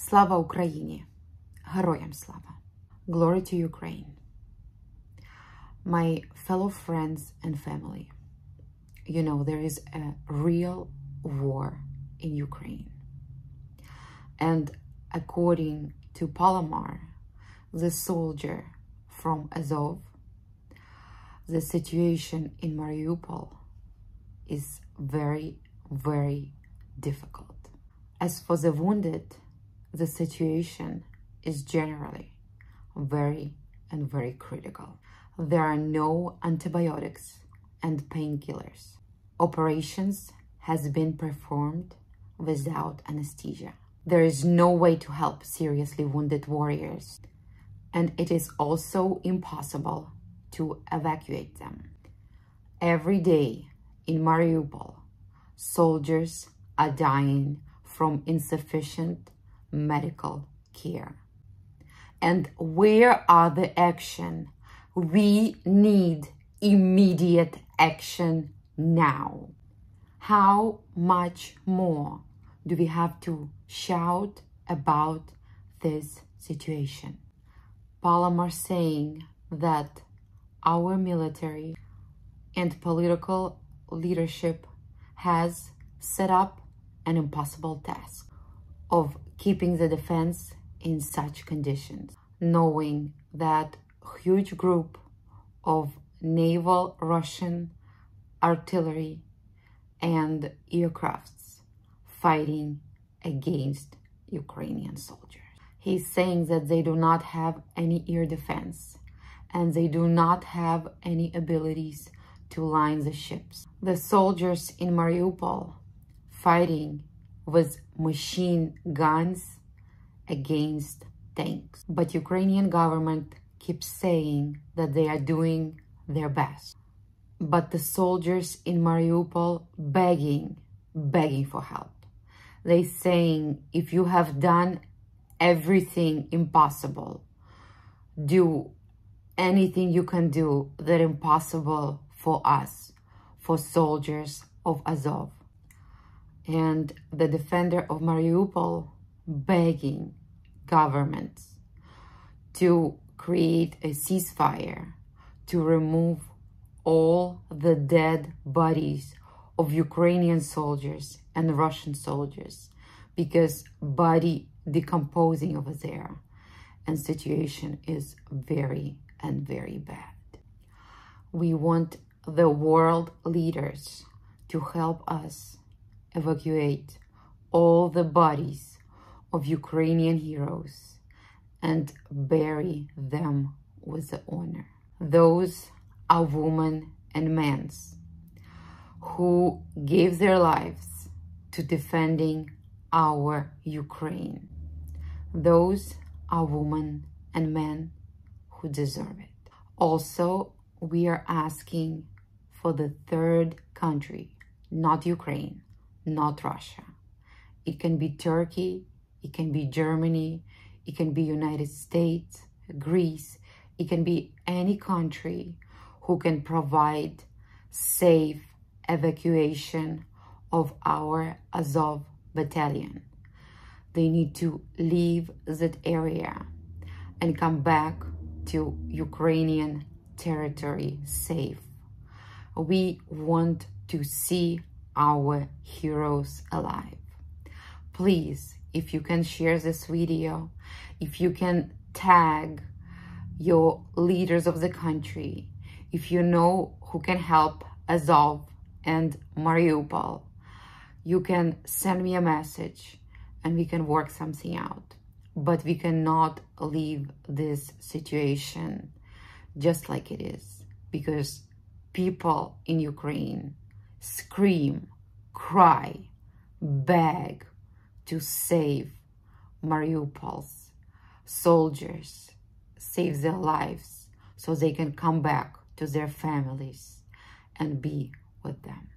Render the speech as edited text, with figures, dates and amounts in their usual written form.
Слава Україні! Героям слава! Glory to Ukraine! My fellow friends and family, you know, there is a real war in Ukraine. And according to Palamar, the soldier from Azov, the situation in Mariupol is very, very difficult. As for the wounded, the situation is generally very critical. There are no antibiotics and painkillers. Operations has been performed without anesthesia. There is no way to help seriously wounded warriors, and it is also impossible to evacuate them. Every day in Mariupol, soldiers are dying from insufficient medical care. And where are the action? We need immediate action now. How much more do we have to shout about this situation? Palamar saying that our military and political leadership has set up an impossible task of keeping the defense in such conditions, knowing that huge group of naval Russian artillery and aircrafts fighting against Ukrainian soldiers. He's saying that they do not have any air defense and they do not have any abilities to line the ships. The soldiers in Mariupol fighting with machine guns against tanks. But Ukrainian government keeps saying that they are doing their best. But the soldiers in Mariupol begging for help. They saying, if you have done everything impossible, do anything you can do that impossible for us, for soldiers of Azov. And the defender of Mariupol begging governments to create a ceasefire, to remove all the dead bodies of Ukrainian soldiers and Russian soldiers, because body decomposing over there and situation is very bad. We want the world leaders to help us evacuate all the bodies of Ukrainian heroes and bury them with honor. Those are women and men who gave their lives to defending our Ukraine. Those are women and men who deserve it. Also, we are asking for the third country, not Ukraine, not Russia. It can be Turkey, it can be Germany, it can be United States, Greece, it can be any country who can provide safe evacuation of our Azov battalion. They need to leave that area and come back to Ukrainian territory safe. We want to see our heroes alive. Please, if you can share this video, if you can tag your leaders of the country, if you know who can help Azov and Mariupol, you can send me a message and we can work something out. But we cannot leave this situation just like it is, because people in Ukraine scream, cry, beg to save Mariupol's soldiers, save their lives so they can come back to their families and be with them.